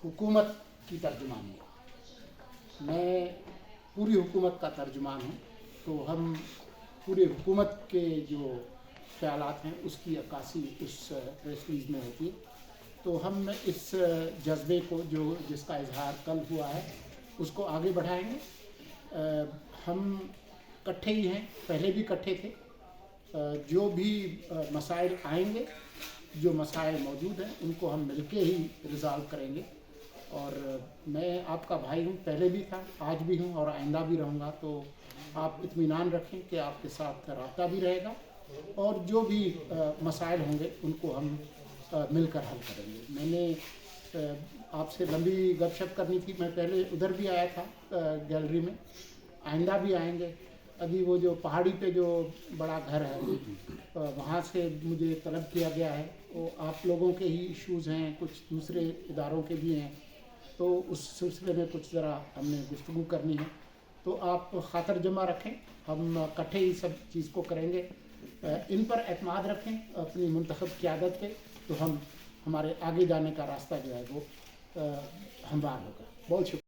हुकूमत की तर्जुमानी है। मैं पूरी हुकूमत का तर्जुमान हूँ, तो हम पूरी हुकूमत के जो ख्यालात हैं उसकी अक्कासी उस प्रेस रिलीज़ में होती है। तो हम इस जज्बे को जिसका इजहार कल हुआ है उसको आगे बढ़ाएंगे। हम इकट्ठे ही हैं, पहले भी इकट्ठे थे। जो भी मसाइल आएंगे, जो मसाइल मौजूद हैं, उनको हम मिलके ही रिज़ॉल्व करेंगे। और मैं आपका भाई हूँ, पहले भी था, आज भी हूँ और आइंदा भी रहूँगा। तो आप इत्मीनान रखें कि आपके साथ राब्ता भी रहेगा और जो भी मसाइल होंगे उनको हम मिलकर हल करेंगे। मैंने आपसे लंबी गपशप करनी थी, मैं पहले उधर भी आया था गैलरी में, आइंदा भी आएंगे। अभी वो जो पहाड़ी पे जो बड़ा घर है वहाँ से मुझे तलब किया गया है। वो आप लोगों के ही इश्यूज़ हैं, कुछ दूसरे इदारों के भी हैं, तो उस सिलसिले में कुछ ज़रा हमने गुफ्तगू करनी है। तो आप खातर जमा रखें, हम इकट्ठे ही सब चीज़ को करेंगे। इन पर एतमाद रखें अपनी मुंतखब क़यादत पे, तो हमारे आगे जाने का रास्ता जो है वो हमवार होगा। बहुत शुक्रिया।